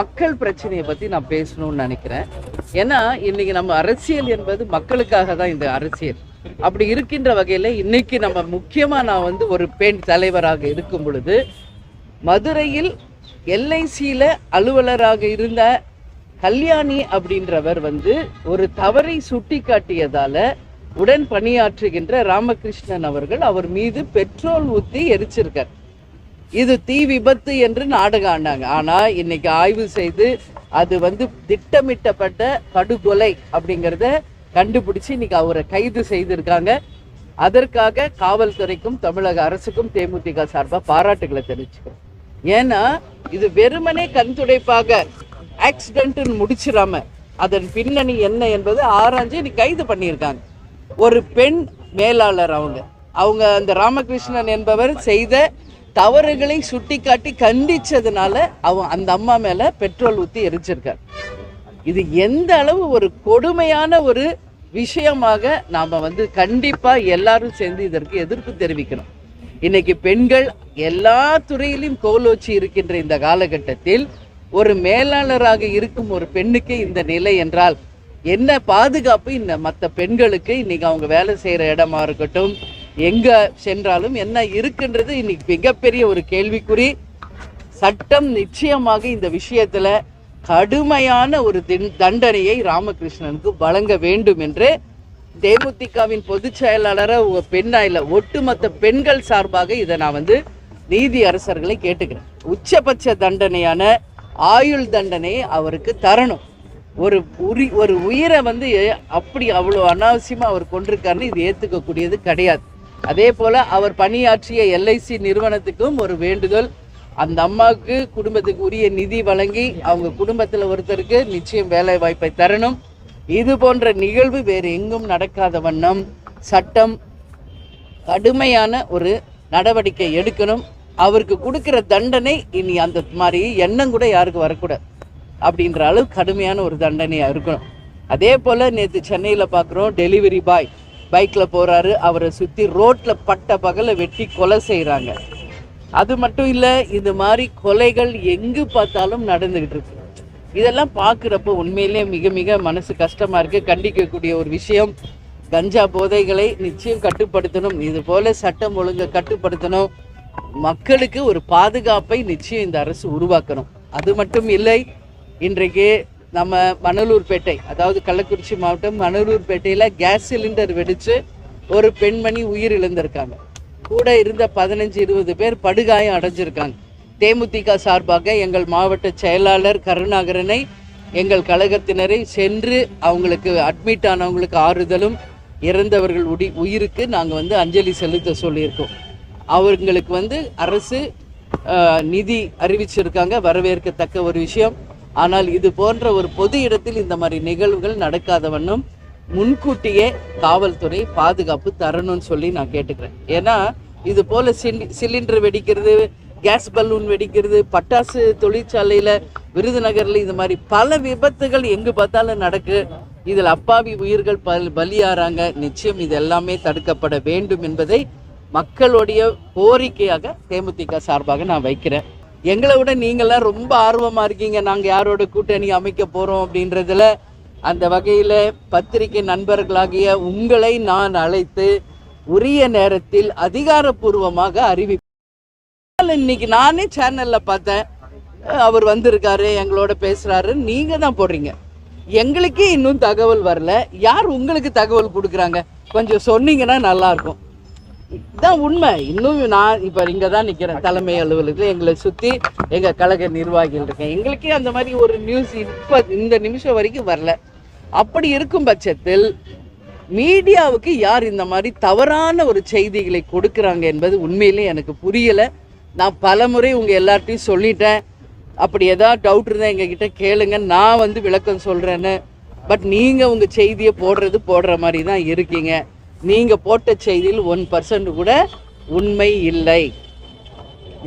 மக்கள் பிரச்சனையை பற்றி நான் பேசணும்னு நினைக்கிறேன். ஏன்னா இன்னைக்கு நம்ம அரசியல் என்பது மக்களுக்காக தான் இந்த அரசியல். அப்படி இருக்கின்ற வகையில் இன்னைக்கு நம்ம முக்கியமாக நான் வந்து ஒரு பெண் தலைவராக இருக்கும் பொழுது மதுரையில் எல்ஐசியில் அலுவலராக இருந்த கல்யாணி அப்படின்றவர் வந்து ஒரு தவறை சுட்டி காட்டியதால உடன் பணியாற்றுகின்ற ராமகிருஷ்ணன் அவர்கள் அவர் மீது பெட்ரோல் ஊற்றி எரிச்சிருக்கார். இது தீ விபத்து என்று நாடகம் ஆனாங்க. ஆனால் இன்னைக்கு ஆய்வு செய்து அது வந்து திட்டமிட்டப்பட்ட படுகொலை அப்படிங்கிறத கண்டுபிடிச்சு இன்னைக்கு அவரை கைது செய்திருக்காங்க. அதற்காக காவல்துறைக்கும் தமிழக அரசுக்கும் தேமுதிக சார்பாக பாராட்டுகளை தெரிவிச்சுக்கிறோம். ஏன்னா இது வெறுமனே கண் துடைப்பாக ஆக்சிடென்ட்னு முடிச்சிடாம அதன் பின்னணி என்ன என்பது ஆராய்ஞ்சு இன்னைக்கு கைது பண்ணியிருக்காங்க. ஒரு பெண் மேலாளர் அவங்க அந்த ராமகிருஷ்ணன் என்பவர் செய்த தவறுகளை சுட்டிக்காட்டி கண்டிச்சதுனால அந்த அம்மா மேல பெட்ரோல் ஊற்றி எரிச்சிருக்கார். இது எந்த அளவு ஒரு கொடுமையான ஒரு விஷயமாக நாம வந்து கண்டிப்பா எல்லாரும் சேர்ந்து இதற்கு எதிர்ப்பு தெரிவிக்கணும். இன்னைக்கு பெண்கள் எல்லா துறையிலும் கோலோச்சி இருக்கின்ற இந்த காலகட்டத்தில் ஒரு மேலாளராக இருக்கும் ஒரு பெண்ணுக்கு இந்த நிலை என்றால் என்ன பாதுகாப்பு இந்த மற்ற பெண்களுக்கு இன்னைக்கு அவங்க வேலை செய்யற இடமா இருக்கட்டும் எங்க சென்றாலும் என்ன இருக்குன்றது இன்னைக்கு மிகப்பெரிய ஒரு கேள்விக்குறி. சட்டம் நிச்சயமாக இந்த விஷயத்துல கடுமையான ஒரு தண்டனையை ராமகிருஷ்ணனுக்கு வழங்க வேண்டும் என்று தேமுதிகவின் பொதுச் செயலாளராக பெண்ணா இல்ல ஒட்டுமொத்த பெண்கள் சார்பாக இதை நான் வந்து நீதி அரசர்களை கேட்டுக்கிறேன். உச்சபட்ச தண்டனையான ஆயுள் தண்டனையை அவருக்கு தரணும். ஒரு உயிரை வந்து அப்படி அவ்வளோ அனாவசியமா அவர் கொண்டிருக்காருன்னு இது ஏத்துக்கக்கூடியது கிடையாது. அதே போல அவர் பணியாற்றிய எல்ஐசி நிறுவனத்துக்கும் ஒரு வேண்டுதல், அந்த அம்மாவுக்கு குடும்பத்துக்கு உரிய நிதி வழங்கி அவங்க குடும்பத்தில் ஒருத்தருக்கு நிச்சயம் வேலை வாய்ப்பை தரணும். இது போன்ற நிகழ்வு வேறு எங்கும் நடக்காத வண்ணம் சட்டம் கடுமையான ஒரு நடவடிக்கை எடுக்கணும். அவருக்கு கொடுக்கிற தண்டனை இனி அந்த மாதிரி எண்ணம் கூட யாருக்கு வரக்கூடாது அப்படின்ற அளவு கடுமையான ஒரு தண்டனையாக இருக்கணும். அதே போல் நேற்று சென்னையில் பார்க்குறோம், டெலிவரி பாய் பைக்கில் போகிறாரு, அவரை சுற்றி ரோட்டில் பட்ட பகலை வெட்டி கொலை செய்கிறாங்க. அது மட்டும் இல்லை, இது மாதிரி கொலைகள் எங்கு பார்த்தாலும் நடந்துக்கிட்டு இருக்கு. இதெல்லாம் பார்க்குறப்போ உண்மையிலே மிக மிக மனசு கஷ்டமாக இருக்குது. கண்டிக்கக்கூடிய ஒரு விஷயம். கஞ்சா போதைகளை நிச்சயம் கட்டுப்படுத்தணும். இது போல் சட்டம் ஒழுங்கை கட்டுப்படுத்தணும். மக்களுக்கு ஒரு பாதுகாப்பை நிச்சயம் இந்த அரசு உருவாக்கணும். அது மட்டும் இல்லை, இன்றைக்கு நம்ம மணலூர்பேட்டை, அதாவது கள்ளக்குறிச்சி மாவட்டம் மணலூர்பேட்டையில் கேஸ் சிலிண்டர் வெடித்து ஒரு பெண்மணி உயிர் இழந்திருக்காங்க. கூட இருந்த 15-20 பேர் படுகாயம் அடைஞ்சிருக்காங்க. தேமுதிக சார்பாக எங்கள் மாவட்ட செயலாளர் கருணாகரனை எங்கள் கழகத்தினரை சென்று அவங்களுக்கு அட்மிட் ஆனவங்களுக்கு ஆறுதலும் இறந்தவர்கள் உயிருக்கு நாங்கள் வந்து அஞ்சலி செலுத்த சொல்லியிருக்கோம். அவங்களுக்கு வந்து அரசு நிதி அறிவிச்சிருக்காங்க, வரவேற்கத்தக்க ஒரு விஷயம். ஆனால் இது போன்ற ஒரு பொது இடத்தில் இந்த மாதிரி நிகழ்வுகள் நடக்காத வண்ணம் முன்கூட்டியே காவல்துறை பாதுகாப்பு தரணும்னு சொல்லி நான் கேட்டுக்கிறேன். ஏன்னா இது போல சிலிண்டர் வெடிக்கிறது, கேஸ் பலூன் வெடிக்கிறது, பட்டாசு தொழிற்சாலையில் விருதுநகரில் இது மாதிரி பல விபத்துகள் எங்கு பார்த்தாலும் நடக்கு. இதில் அப்பாவி உயிர்கள் பலியாறாங்க. நிச்சயம் இது எல்லாமே தடுக்கப்பட வேண்டும் என்பதை மக்களுடைய கோரிக்கையாக தேமுதிக சார்பாக நான் வைக்கிறேன். எங்களை விட நீங்களாம் ரொம்ப ஆர்வமாக இருக்கீங்க, நாங்கள் யாரோட கூட்டணி அமைக்க போகிறோம் அப்படின்றதுல. அந்த வகையில் பத்திரிகை நண்பர்களாகிய உங்களை நான் அழைத்து உரிய நேரத்தில் அதிகாரப்பூர்வமாக அறிவிப்பேன். இன்னைக்கு நானே சேனலில் பார்த்தேன், அவர் வந்திருக்காரு எங்களோட பேசுகிறாரு, நீங்கள் தான் போடுறீங்க. எங்களுக்கே இன்னும் தகவல் வரல. யார் உங்களுக்கு தகவல் கொடுக்குறாங்க? கொஞ்சம் சொன்னீங்கன்னா நல்லாயிருக்கும். இதுதான் உண்மை. இன்னும் நான் இப்போ இங்கே தான் நிற்கிறேன் தலைமை அலுவலகத்தில். எங்களை சுற்றி எங்கள் கழக நிர்வாகிகள் இருக்கேன். எங்களுக்கே அந்த மாதிரி ஒரு நியூஸ் இப்போ இந்த நிமிஷம் வரைக்கும் வரல. அப்படி இருக்கும் பட்சத்தில் மீடியாவுக்கு யார் இந்த மாதிரி தவறான ஒரு செய்திகளை கொடுக்குறாங்க என்பது உண்மையிலே எனக்கு புரியலை. நான் பல முறை உங்கள் எல்லார்ட்டையும் சொல்லிட்டேன். அப்படி ஏதாவது டவுட் இருந்தால் எங்ககிட்ட கேளுங்க, நான் வந்து விளக்கம் சொல்கிறேன்னு. பட் நீங்கள் உங்கள் செய்தியை போடுற மாதிரி தான் இருக்கீங்க. நீங்கள் போட்ட செய்தியில் 1% கூட உண்மை இல்லை.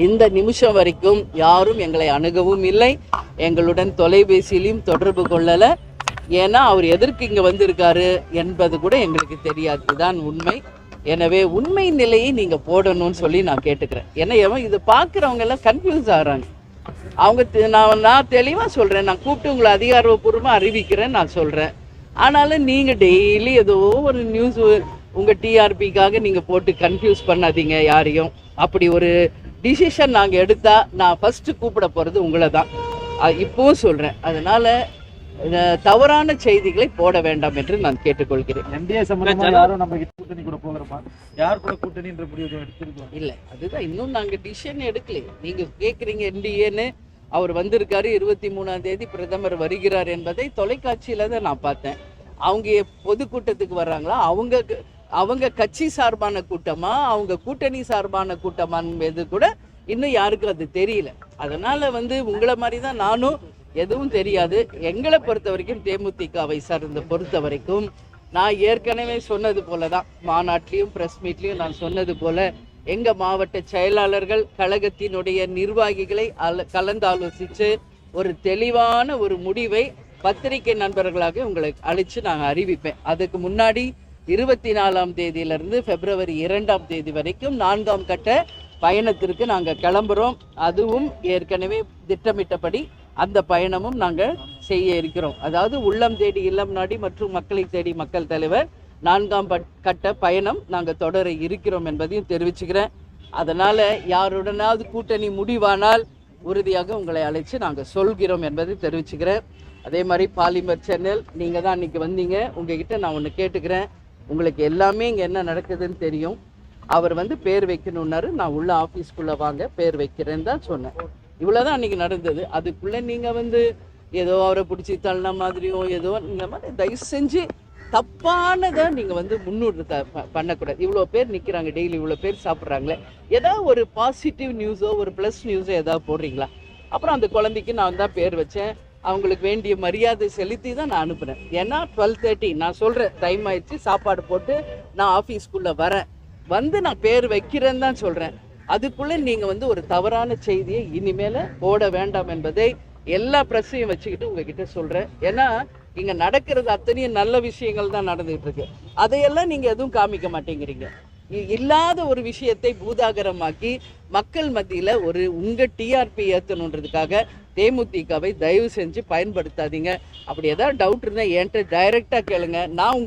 இந்த நிமிஷம் வரைக்கும் யாரும் எங்களை அணுகவும் இல்லை, எங்களுடன் தொலைபேசியிலையும் தொடர்பு கொள்ளலை. ஏன்னா அவர் எதற்கு இங்கே வந்திருக்காரு என்பது கூட எங்களுக்கு தெரியாது. இதுதான் உண்மை. எனவே உண்மை நிலையை நீங்கள் போடணும்னு சொல்லி நான் கேட்டுக்கிறேன். ஏன்னா இதை பார்க்குறவங்க எல்லாம் கன்ஃபியூஸ் ஆகிறாங்க. நான் தெளிவாக சொல்கிறேன். நான் கூப்பிட்டு உங்களை அதிகாரப்பூர்வமாக அறிவிக்கிறேன், நான் சொல்கிறேன். ஆனாலும் நீங்கள் டெய்லி ஏதோ ஒரு நியூஸ் உங்கள் டிஆர்பிக்காக நீங்கள் போட்டு கன்ஃபியூஸ் பண்ணாதீங்க யாரையும். அப்படி ஒரு டிசிஷன் நாங்கள் எடுத்தால் நான் ஃபஸ்ட்டு கூப்பிட போகிறது உங்களை தான். இப்போவும் சொல்கிறேன். அதனால் தவறான செய்திகளை போட வேண்டாம் என்று நான் கேட்டுக்கொள்கிறேன். இல்லை, அதுதான் இன்னும் நாங்கள் டிசிஷன் எடுக்கல. நீங்கள் கேட்குறீங்க என்டிஏன்னு. அவர் வந்திருக்காரு, 23ஆம் தேதி பிரதமர் வருகிறார் என்பதை தொலைக்காட்சியில் தான் நான் பார்த்தேன். அவங்க பொதுக்கூட்டத்துக்கு வர்றாங்களா, அவங்க கட்சி சார்பான கூட்டமா, அவங்க கூட்டணி சார்பான கூட்டமான்னு கூட இன்னும் யாருக்கும் அது தெரியல. அதனால உங்களை மாதிரி தான் நானும் எதுவும் தெரியாது. எங்களை பொறுத்த வரைக்கும் தேமுதிகவை சார்ந்த பொறுத்த வரைக்கும் நான் ஏற்கனவே சொன்னது போல தான், மாநாட்டிலையும் ப்ரெஸ் மீட்லையும் நான் சொன்னது போல, எங்கள் மாவட்ட செயலாளர்கள் கழகத்தினுடைய நிர்வாகிகளை கலந்தாலோசித்து ஒரு தெளிவான ஒரு முடிவை பத்திரிகை நண்பர்களாக உங்களை அழைச்சு நாங்கள் அறிவிப்பேன். அதுக்கு முன்னாடி 24ஆம் தேதியிலிருந்து பிப்ரவரி 2ஆம் தேதி வரைக்கும் 4ஆம் கட்ட பயணத்திற்கு நாங்கள் கிளம்புறோம். அதுவும் ஏற்கனவே திட்டமிட்டபடி அந்த பயணமும் நாங்கள் செய்ய இருக்கிறோம். அதாவது உள்ளம் தேடி இல்லம் நாடி மற்றும் மக்களை தேடி மக்கள் தலைவர் 4ஆம் கட்ட பயணம் நாங்கள் தொடர இருக்கிறோம் என்பதையும் தெரிவிச்சுக்கிறேன். அதனால் யாருடனாவது கூட்டணி முடிவானால் உறுதியாக உங்களை அழைச்சு நாங்கள் சொல்கிறோம் என்பதை தெரிவிச்சுக்கிறேன். அதே மாதிரி பாலிமர் சேனல், நீங்கள் தான் அன்றைக்கி வந்தீங்க. உங்ககிட்ட நான் ஒன்று கேட்டுக்கிறேன். உங்களுக்கு எல்லாமே இங்கே என்ன நடக்குதுன்னு தெரியும். அவர் பேர் வைக்கணுன்னாரு. நான் உள்ள ஆஃபீஸ்க்குள்ளே வாங்க பேர் வைக்கிறேன்னு தான் சொன்னேன். இவ்வளோதான் அன்றைக்கி நடந்தது. அதுக்குள்ளே நீங்கள் ஏதோ அவரை பிடிச்சி தள்ளின மாதிரியும் ஏதோ இந்த மாதிரி தயவு செஞ்சு தப்பானதை நீங்கள் முன்னூறு பண்ணக்கூடாது. இவ்வளோ பேர் நிற்கிறாங்க, டெய்லி இவ்வளோ பேர் சாப்பிட்றாங்களே, ஏதாவது ஒரு பாசிட்டிவ் நியூஸோ ஒரு ப்ளஸ் நியூஸோ ஏதாவது போடுறீங்களா? அப்புறம் அந்த குழந்தைக்கு நான் தான் பேர் வச்சேன். அவங்களுக்கு வேண்டிய மரியாதை செலுத்தி தான் நான் அனுப்புகிறேன். ஏன்னா 12:30 நான் சொல்கிறேன், டைம் ஆயிடுச்சு, சாப்பாடு போட்டு நான் ஆஃபீஸ்க்குள்ளே வரேன், நான் பேர் வைக்கிறேன்னு தான் சொல்கிறேன். அதுக்குள்ளே நீங்கள் ஒரு தவறான செய்தியை இனிமேல் போட வேண்டாம் என்பதை எல்லா பிரச்சனையும் வச்சுக்கிட்டு உங்ககிட்ட சொல்கிறேன். ஏன்னா இங்கே நடக்கிறது அத்தனையும் நல்ல விஷயங்கள் தான் நடந்துகிட்டு இருக்கு. அதையெல்லாம் நீங்கள் எதுவும் காமிக்க மாட்டேங்கிறீங்க. இல்லாத ஒரு விஷயத்தை பூதாகரமாக்கி மக்கள் மத்தியில் உங்கள் டிஆர்பி ஏற்றணுன்றதுக்காக தேமுதிகவை தயவு செஞ்சு பயன்படுத்தாதீங்க. அப்படி ஏதாவது டவுட் இருந்தால் என்கிட்ட டைரெக்டாக கேளுங்க. நான்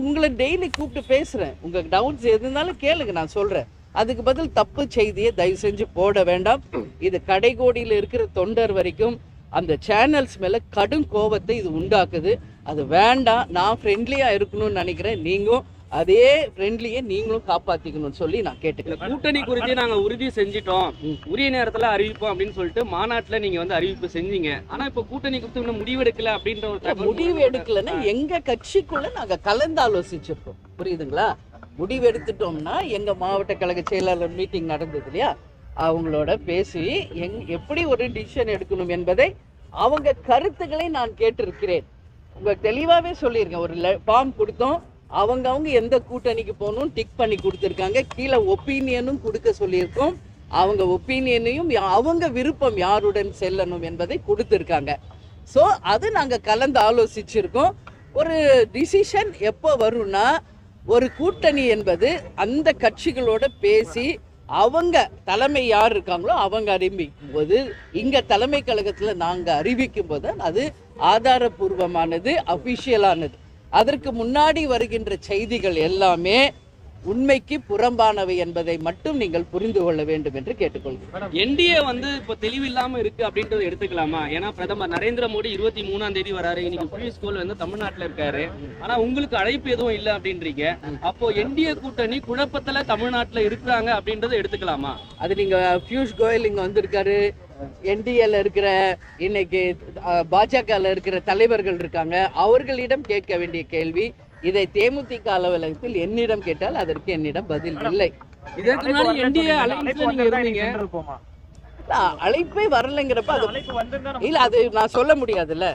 உங்களை டெய்லி கூப்பிட்டு பேசுகிறேன். உங்கள் டவுட்ஸ் எது இருந்தாலும் கேளுங்க, நான் சொல்கிறேன். அதுக்கு பதில் தப்பு செய்தியை தயவு செஞ்சு போட வேண்டாம். இது கடைகோடியில் இருக்கிற தொண்டர் வரைக்கும் அந்த சேனல்ஸ் மேலே கடும் கோபத்தை இது உண்டாக்குது. அது வேண்டாம். நான் ஃப்ரெண்ட்லியாக இருக்கணும்னு நினைக்கிறேன். நீங்களும் அதே ஃப்ரெண்ட்லியை நீங்களும் காப்பாற்றிக்கணும்னு சொல்லி நான் கேட்டுக்கிறேன். கூட்டணி குறித்து நாங்கள் உறுதி செஞ்சிட்டோம், உரிய நேரத்தில் அறிவிப்போம் அப்படின்னு சொல்லிட்டு மாநாட்டில் நீங்கள் அறிவிப்பு செஞ்சீங்க. ஆனால் இப்போ கூட்டணி குறித்து இன்னும் முடிவெடுக்கல அப்படின்ற ஒரு முடிவு எடுக்கலன்னா எங்கள் கட்சிக்குள்ளே நாங்கள் கலந்து ஆலோசிச்சிருக்கோம். புரியுதுங்களா? முடிவு எடுத்துட்டோம்னா எங்கள் மாவட்ட கழக செயலாளர் மீட்டிங் நடந்தது இல்லையா, அவங்களோட பேசி எப்படி ஒரு டிசிஷன் எடுக்கணும் என்பதை அவங்க கருத்துக்களை நான் கேட்டிருக்கிறேன். உங்களுக்கு தெளிவாகவே சொல்லியிருக்கேன். ஒரு ஃபார்ம் கொடுத்தோம், அவங்க எந்த கூட்டணிக்கு போகணும் டிக் பண்ணி கொடுத்துருக்காங்க. கீழே ஒப்பீனியனும் கொடுக்க சொல்லியிருக்கோம். அவங்க ஒப்பீனியனையும் அவங்க விருப்பம் யாருடன் செல்லணும் என்பதை கொடுத்துருக்காங்க. ஸோ அது நாங்கள் கலந்து ஆலோசிச்சிருக்கோம். ஒரு டிசிஷன் எப்போ வரும்னா, ஒரு கூட்டணி என்பது அந்த கட்சிகளோட பேசி அவங்க தலைமை யார் இருக்காங்களோ அவங்க அறிவிக்கும் போது, இங்கே தலைமை கழகத்தில் நாங்கள் அறிவிக்கும் போது அது ஆதாரபூர்வமானது, அஃபிஷியலானது. அதற்கு முன்னாடி வருகின்ற செய்திகள் எல்லாமே உண்மைக்கு புறம்பானவை என்பதை மட்டும் நீங்கள் புரிந்து கொள்ள வேண்டும் என்று கேட்டுக்கொள்கிறேன். என்டிஏ இப்போ தெளிவில்லாம இருக்கு அப்படின்றத எடுத்துக்கலாமா? ஏன்னா பிரதமர் நரேந்திர மோடி 23ஆம் தேதி வராரு. இன்னைக்கு பியூஷ் கோயல் தமிழ்நாட்டில் இருக்காரு. ஆனா உங்களுக்கு அழைப்பு எதுவும் இல்லை அப்படின்றீங்க. அப்போ என்டிஏ கூட்டணி குழப்பத்துல தமிழ்நாட்டில் இருக்கிறாங்க அப்படின்றத எடுத்துக்கலாமா? அது நீங்க பியூஷ் கோயல் இங்க வந்திருக்காரு, என்டிஏல இருக்கிற இன்னைக்கு பாஜகல இருக்கிற தலைவர்கள் இருக்காங்க, அவர்களிடம் கேட்க வேண்டிய கேள்வி. இதை தேமுதிக அலுவலகத்தில் என்னிடம் கேட்டால் அதற்கு என்னிடம் பதில் இல்லை. அழைப்பே வரலைங்கிறப்ப இல்ல, அது நான் சொல்ல முடியாதுல்ல.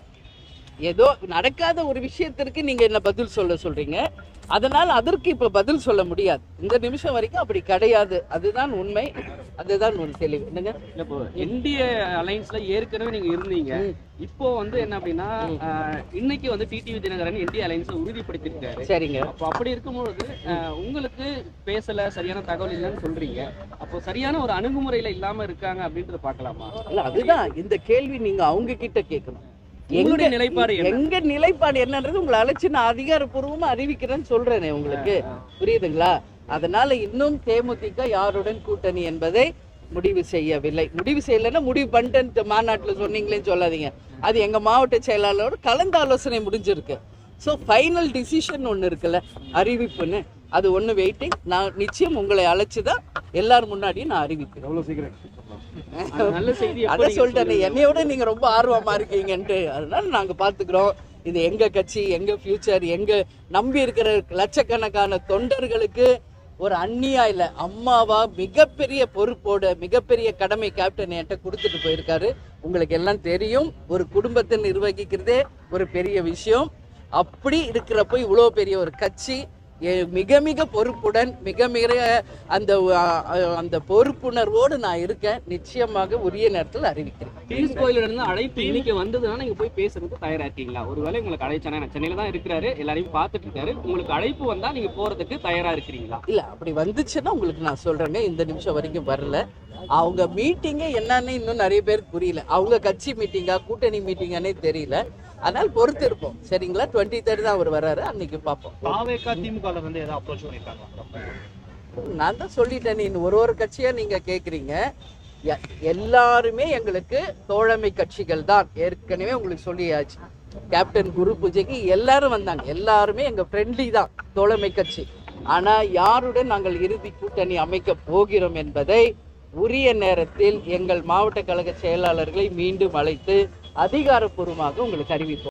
ஏதோ நடக்காத ஒரு விஷயத்திற்கு நீங்க என்ன பதில் சொல்றீங்க. அதனால் அதற்கு இப்ப பதில் சொல்ல முடியாது. இந்த நிமிஷம் வரைக்கும் அப்படி கிடையாது. அதுதான் உண்மை, அதுதான் ஒரு தெளிவு. என்னங்க, இப்போ என்டிஏ அலைன்ஸ்ல ஏற்கனவே நீங்க இருந்தீங்க. இப்போ வந்து என்ன அப்படின்னா இன்னைக்கு வந்து டிடிவி தினகரன் என்டிஏ அலைன்ஸை உறுதிப்படுத்திருக்காரு. சரிங்க. அப்போ அப்படி இருக்கும்போது உங்களுக்கு பேசல, சரியான தகவல் இல்லைன்னு சொல்றீங்க. அப்போ சரியான ஒரு அணுகுமுறையில இல்லாம இருக்காங்க அப்படின்றத பார்க்கலாமா? இல்ல, அதுதான் இந்த கேள்வி நீங்க அவங்க கிட்ட கேட்கணும். உங்களுடைய நிலைப்பாடு என்ன? எங்க நிலைப்பாடு என்னன்றது உங்களை அழைச்சு நான் அதிகாரப்பூர்வமா அறிவிக்கிறேன்னு சொல்றேனே உங்களுக்கு, புரியுதுங்களா? அதனால இன்னும் தேமுதிக யாருடன் கூட்டணி என்பதை முடிவு செய்யவில்லை. முடிவு செய்யலைன்னா முடிவு பண்ணிட்டு மாநாட்டில் சொன்னீங்களேன்னு சொல்லாதீங்க. அது எங்க மாவட்ட செயலாளரோட கலந்து ஆலோசனை முடிஞ்சிருக்கு. ஸோ ஃபைனல் டிசிஷன் ஒன்று இருக்குல்ல, அறிவிப்புன்னு, அது ஒன்று வெயிட்டிங். நான் நிச்சயம் உங்களை அழைச்சு தான் எல்லாரும் முன்னாடியும் நான் அறிவிக்கிறேன். அவ்வளோ சீக்கிரம் நல்ல செய்தி. அதை சொல்லிட்டேன், என்னையோட நீங்க ரொம்ப ஆர்வமா இருக்கீங்கன்ட்டு. அதனால நாங்க பாத்துக்கிறோம். இது எங்க கட்சி, எங்க ஃபியூச்சர், எங்க நம்பி இருக்கிற லட்சக்கணக்கான தொண்டர்களுக்கு ஒரு அந்நியா இல்ல, அம்மாவா மிகப்பெரிய பொறுப்போட மிகப்பெரிய கடமை கேப்டன் என்கிட்ட கொடுத்துட்டு போயிருக்காரு. உங்களுக்கு எல்லாம் தெரியும், ஒரு குடும்பத்தை நிர்வகிக்கிறதே ஒரு பெரிய விஷயம். அப்படி இருக்கிறப்ப இவ்வளோ பெரிய ஒரு கட்சி மிக மிக பொறுப்புடன் மிக மிக அந்த பொறுப்புணர்வோடு நான் இருக்கேன். நிச்சயமாக உரிய நேரத்தில் அறிவிக்கிறேன். பியூஷ் கோயில இருந்து அழைப்பு இன்னைக்கு வந்ததுன்னா நீங்க போய் பேசுறதுக்கு தயாரா இருக்கீங்களா? ஒருவேளை உங்களுக்கு அழைச்சானா, சென்னையில தான் இருக்கிறாரு, எல்லாரையும் பார்த்துட்டு இருக்காரு, உங்களுக்கு அழைப்பு வந்தா நீங்க போறதுக்கு தயாரா இருக்கிறீங்களா? இல்ல, அப்படி வந்துச்சுன்னா உங்களுக்கு நான் சொல்றேங்க. இந்த நிமிஷம் வரைக்கும் வரல. அவங்க மீட்டிங்கே என்னன்னு இன்னும் நிறைய பேருக்கு புரியல. அவங்க கட்சி மீட்டிங்கா கூட்டணி மீட்டிங்கானே தெரியல. அதனால பொறுத்து இருப்போம், சரிங்களா? 23 தான் அவர் வர்றாரு, அன்னைக்கு பார்ப்போம். நான் தான் சொல்லிட்டேன், இன்னும் ஒரு கட்சியா நீங்க கேக்குறீங்க. எல்லாருமே எங்களுக்கு தோழமை கட்சிகள் தான். ஏற்கனவே உங்களுக்கு சொல்லியாச்சு, கேப்டன் குரு பூஜைக்கு எல்லாரும் வந்தாங்க. எல்லாருமே எங்க ஃப்ரெண்ட்லி தான், தோழமை கட்சி. ஆனா யாருடன் நாங்கள் இறுதி கூட்டணி அமைக்க போகிறோம் என்பதை உரிய நேரத்தில் எங்கள் மாவட்ட கழக செயலாளர்களை மீண்டும் அழைத்து அதிகாரப்பூர்வமாக உங்களுக்கு அறிவிப்போம்.